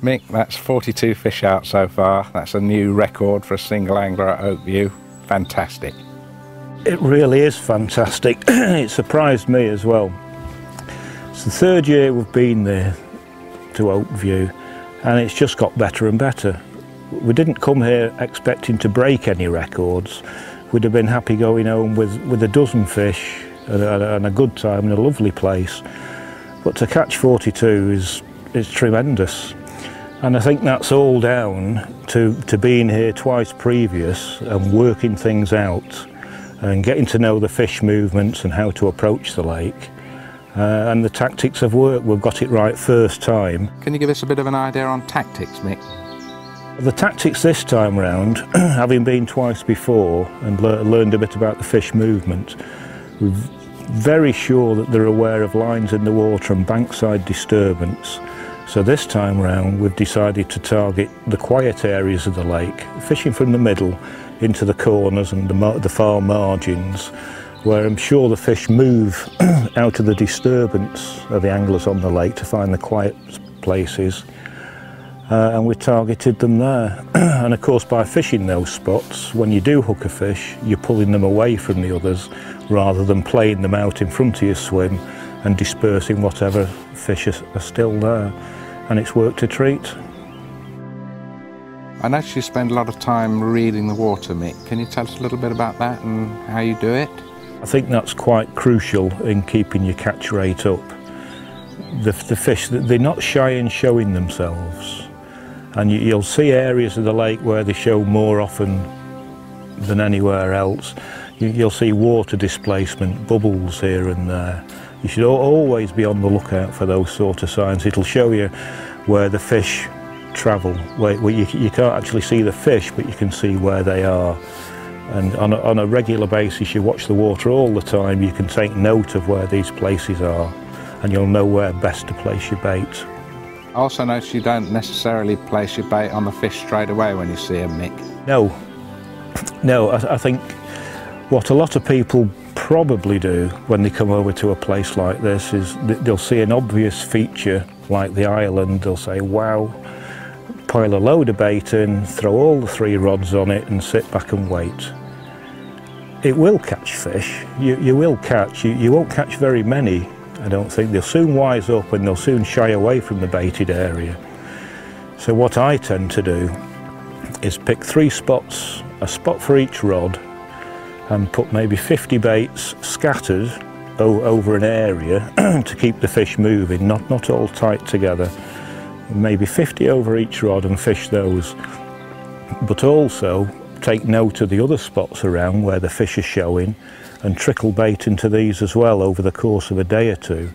Mick, that's 42 fish out so far. That's a new record for a single angler at Oakview. Fantastic. It really is fantastic. It surprised me as well. It's the third year we've been there to Oakview, and it's just got better and better. We didn't come here expecting to break any records. We'd have been happy going home with a dozen fish and a good time in a lovely place. But to catch 42 is tremendous. And I think that's all down to being here twice previous and working things out and getting to know the fish movements and how to approach the lake. And the tactics have worked. We've got it right first time. Can you give us a bit of an idea on tactics, Mick? The tactics this time round, having been twice before and learned a bit about the fish movement, we're very sure that they're aware of lines in the water and bankside disturbance. So this time round we've decided to target the quiet areas of the lake, fishing from the middle into the corners and the far margins, where I'm sure the fish move out of the disturbance of the anglers on the lake to find the quiet places. And we targeted them there. And of course, by fishing those spots, when you do hook a fish, you're pulling them away from the others rather than playing them out in front of your swim and dispersing whatever fish are still there. And it's worked a treat. I notice you spend a lot of time reading the water, Mick. Can you tell us a little bit about that and how you do it? I think that's quite crucial in keeping your catch rate up. The fish, they're not shy in showing themselves. And you'll see areas of the lake where they show more often than anywhere else. You'll see water displacement, bubbles here and there. You should always be on the lookout for those sort of signs. It'll show you where the fish travel, where you can't actually see the fish, but you can see where they are. And on a regular basis, you watch the water all the time. You can take note of where these places are, and you'll know where best to place your bait. I also notice you don't necessarily place your bait on the fish straight away when you see them, Mick. No, I think what a lot of people probably do when they come over to a place like this is they'll see an obvious feature like the island. They'll say, wow, pile a load of bait in, throw all the 3 rods on it and sit back and wait. It will catch fish. You will catch. You won't catch very many, I don't think. They'll soon wise up and they'll soon shy away from the baited area. So what I tend to do is pick 3 spots, a spot for each rod, and put maybe 50 baits scattered over an area to keep the fish moving, not all tight together. Maybe 50 over each rod and fish those. But also take note of the other spots around where the fish are showing and trickle bait into these as well over the course of a day or two.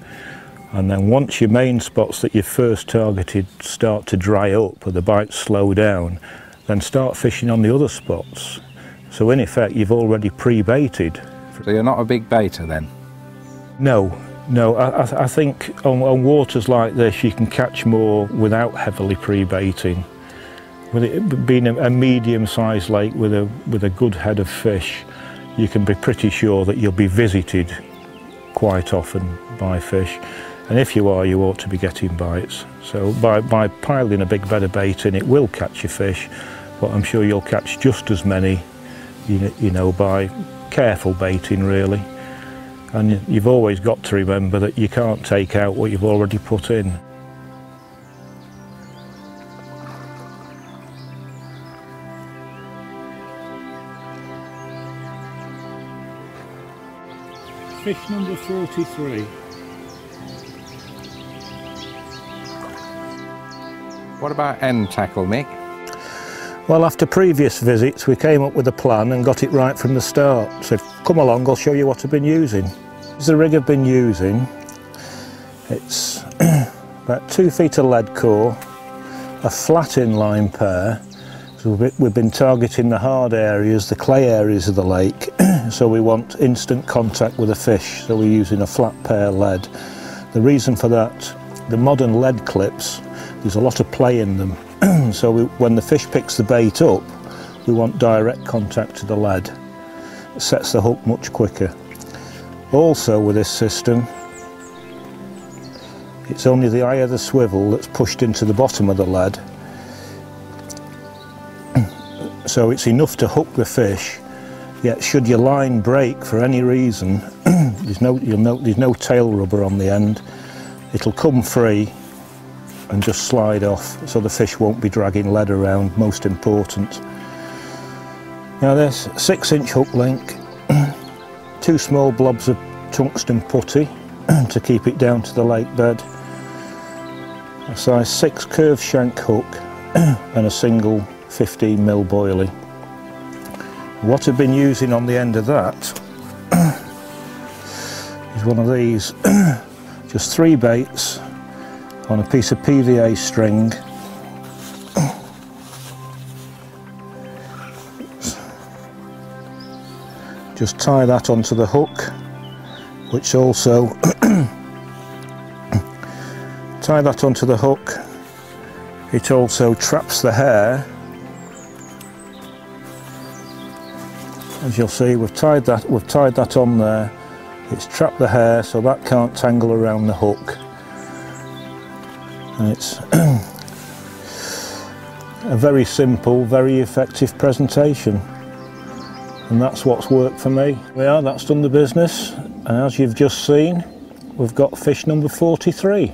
And then once your main spots that you've first targeted start to dry up or the bites slow down, then start fishing on the other spots. So in effect, you've already pre-baited. So you're not a big baiter then? No. I think on waters like this, you can catch more without heavily pre-baiting. With it being a medium-sized lake with a good head of fish, you can be pretty sure that you'll be visited quite often by fish. And if you are, you ought to be getting bites. So by piling a big bed of bait in, it will catch your fish, but I'm sure you'll catch just as many, you know, by careful baiting really. And you've always got to remember that you can't take out what you've already put in. Fish number 43. What about end tackle, Mick? Well, after previous visits, we came up with a plan and got it right from the start. So come along, I'll show you what I've been using. This is the rig I've been using. It's about 2 feet of lead core, a flat inline pair. So we've been targeting the hard areas, the clay areas of the lake. So we want instant contact with a fish, so we're using a flat pair lead. The reason for that, the modern lead clips, there's a lot of play in them. So when the fish picks the bait up, we want direct contact to the lead. It sets the hook much quicker. Also with this system, It's only the eye of the swivel that's pushed into the bottom of the lead. So it's enough to hook the fish, yet should your line break for any reason, there's no tail rubber on the end, it'll come free and just slide off, so the fish won't be dragging lead around, most important. Now there's 6-inch hook link, 2 small blobs of tungsten putty to keep it down to the lake bed, a size 6 curved shank hook and a single 15mm boilie. What I've been using on the end of that is one of these, just 3 baits on a piece of PVA string. Just tie that onto the hook, which also tie that onto the hook. It also traps the hair. As you'll see, we've tied that on there. It's trapped the hair so that can't tangle around the hook. And it's a very simple, very effective presentation. And that's what's worked for me. That's done the business. And as you've just seen, we've got fish number 43.